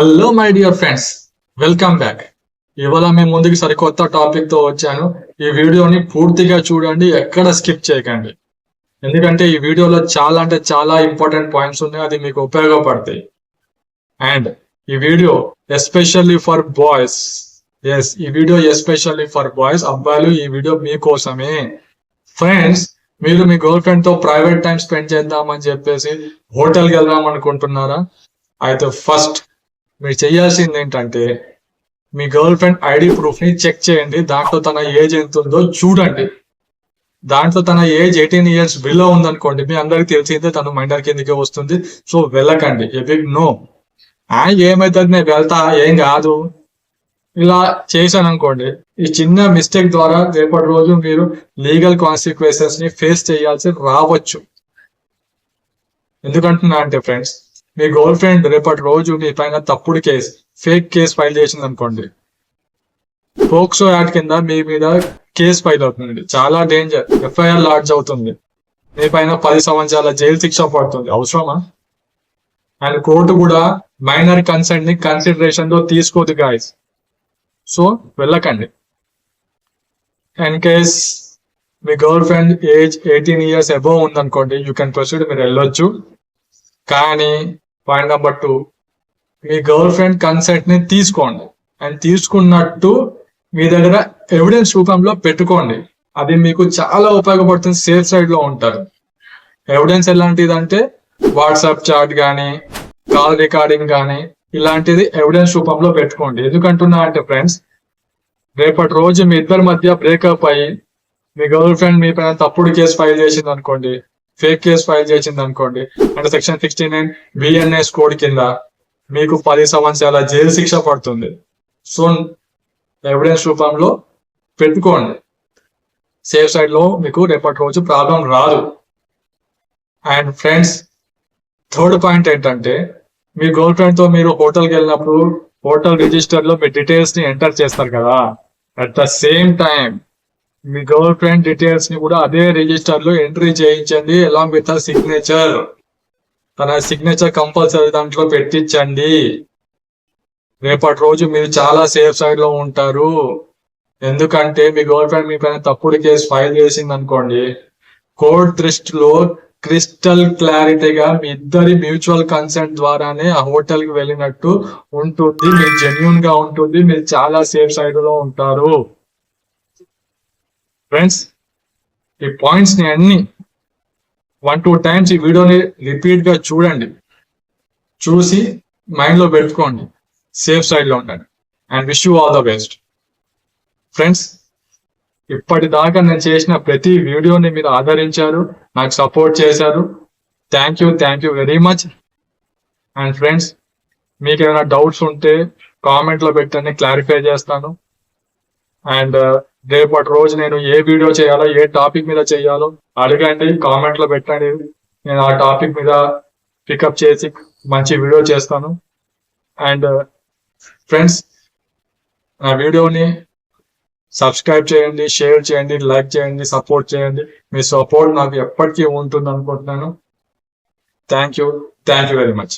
Hello my dear friends, welcome back. ఇవాళ మేము ముందుకు సరికొత్త టాపిక్ తో వచ్చాను. ఈ వీడియోని పూర్తిగా చూడండి, ఎక్కడ స్కిప్ చేయకండి. ఎందుకంటే ఈ వీడియోలో చాలా అంటే చాలా ఇంపార్టెంట్ పాయింట్స్ ఉన్నాయి, అది మీకు ఉపయోగపడతాయి. అండ్ ఈ వీడియో ఎస్పెషల్లీ ఫర్ బాయ్స్. ఈ వీడియో ఎస్పెషల్లీ ఫర్ బాయ్స్. అబ్బాయిలు, ఈ వీడియో మీకోసమే. ఫ్రెండ్స్, మీరు మీ గర్ల్ ఫ్రెండ్ తో ప్రైవేట్ టైం స్పెండ్ చేద్దామని చెప్పేసి హోటల్కి వెళ్దాం అనుకుంటున్నారా? అయితే ఫస్ట్ మీరు చేయాల్సింది ఏంటంటే, మీ గర్ల్ ఫ్రెండ్ ఐడి ప్రూఫ్ ని చెక్ చేయండి. దాంట్లో తన ఏజ్ ఎంత ఉందో చూడండి. దాంట్లో తన ఏజ్ 18 years బిలో ఉందనుకోండి, మీ అందరికి తెలిసిందే, తను మైనర్ కిందకే వస్తుంది. సో వెళ్ళకండి. నో, ఏమైతుంది, నేను వెళ్తా, ఏం కాదు, ఇలా చేశాను అనుకోండి, ఈ చిన్న మిస్టేక్ ద్వారా రేపటి రోజు మీరు లీగల్ కాన్సిక్వెన్సెస్ ని ఫేస్ చేయాల్సి రావచ్చు. ఎందుకంటున్నా అంటే ఫ్రెండ్స్, మీ గర్ల్ ఫ్రెండ్ రేపటి రోజు మీ పైన తప్పుడు కేసు, ఫేక్ కేసు ఫైల్ చేసింది అనుకోండి, పోక్సో యాక్ట్ కింద మీ మీద కేసు ఫైల్ అవుతుంది. చాలా డేంజర్. ఎఫ్ఐఆర్ లాడ్జ్ అవుతుంది. మీ పైన 10 సంవత్సరాల జైలు శిక్ష పడుతుంది. అవసరమా? అండ్ కోర్టు కూడా మైనర్ కన్సెంట్ ని కన్సిడరేషన్ లో తీసుకోదు గాయస్. సో వెళ్ళకండి. In case me girl friend age 18 years above ఉందనుకోండి, యూ కెన్ ప్రొసీడ్, మీరు వెళ్ళొచ్చు. కానీ పాయింట్ నెంబర్ 2, మీ గర్ల్ ఫ్రెండ్ కన్సెంట్ ని తీసుకోండి. అండ్ తీసుకున్నట్టు మీ దగ్గర ఎవిడెన్స్ రూపంలో పెట్టుకోండి. అది మీకు చాలా ఉపయోగపడుతుంది. సేఫ్ సైడ్ లో ఉంటారు. ఎవిడెన్స్ ఎలాంటిదంటే వాట్సాప్ చాట్ కానీ, కాల్ రికార్డింగ్ కానీ, ఇలాంటిది ఎవిడెన్స్ రూపంలో పెట్టుకోండి. ఎందుకంటున్నా అంటే ఫ్రెండ్స్, రేపటి రోజు మీ ఇద్దరి మధ్య బ్రేకప్ అయ్యి మీ గర్ల్ ఫ్రెండ్ మీ పైన తప్పుడు కేసు ఫైల్ చేసింది అనుకోండి, ఫేక్ కేసు ఫైల్ చేసింది అనుకోండి, అంటే సెక్షన్ 69 BNS కోడ్ కింద మీకు 10 సంవత్సరాల జైలు శిక్ష పడుతుంది. సో ఎవిడెన్స్ రూపంలో పెట్టుకోండి. సేఫ్ సైడ్ లో మీకు రేపటి రోజు ప్రాబ్లం రాదు. అండ్ ఫ్రెండ్స్, థర్డ్ పాయింట్ ఏంటంటే, మీ గర్ల్ ఫ్రెండ్ తో మీరు హోటల్కి వెళ్ళినప్పుడు హోటల్ రిజిస్టర్ లో మీ డీటెయిల్స్ ని ఎంటర్ చేస్తారు కదా, at the same time me girl friend details ని కూడా అదే రిజిస్టర్ లో ఎంట్రీ చేయించండి, అలాంగ్ విత్ సిగ్నేచర్. తన సిగ్నేచర్ కంపల్సరీ దాంట్లో పెట్టించండి. రేపటి రోజు మీరు చాలా సేఫ్ సైడ్ లో ఉంటారు. ఎందుకంటే మీ గర్ల్ ఫ్రెండ్ మీ పైన తప్పుడు కేసు ఫైల్ చేసింది అనుకోండి, కోర్టు దృష్టిలో క్రిస్టల్ క్లారిటీగా మీ ఇద్దరి మ్యూచువల్ కన్సెంట్ ద్వారానే ఆ హోటల్ కి వెళ్ళినట్టు ఉంటుంది. మీరు జెన్యూన్ గా ఉంటుంది. మీరు చాలా సేఫ్ సైడ్ లో ఉంటారు. ఫ్రెండ్స్, ఈ పాయింట్స్ ని అన్ని 1-2 times ఈ వీడియోని రిపీట్ గా చూడండి. చూసి మైండ్ లో పెట్టుకోండి. సేఫ్ సైడ్ లో ఉండండి. And wish you all the best. Friends, ఇప్పటిదాకా నేను చేసిన ప్రతి వీడియోని మీరు ఆదరించారు, నాకు సపోర్ట్ చేశారు. Thank you very much. And friends, మీకు ఏమైనా డౌట్స్ ఉంటే కామెంట్ లో పెట్టండి, క్లారిఫై చేస్తాను. అండ్ రేపటి రోజు నేను ఏ వీడియో చేయాలో, ఏ టాపిక్ మీద చేయాలో అడగండి, కామెంట్ లో పెట్టండి. నేను ఆ టాపిక్ మీద పికప్ చేసి మంచి వీడియో చేస్తాను. అండ్ ఫ్రెండ్స్, నా వీడియోని సబ్స్క్రైబ్ చేయండి, షేర్ చేయండి, లైక్ చేయండి, సపోర్ట్ చేయండి. మీ సపోర్ట్ నాకు ఎప్పటికీ ఉంటుంది అనుకుంటున్నాను. Thank you very much.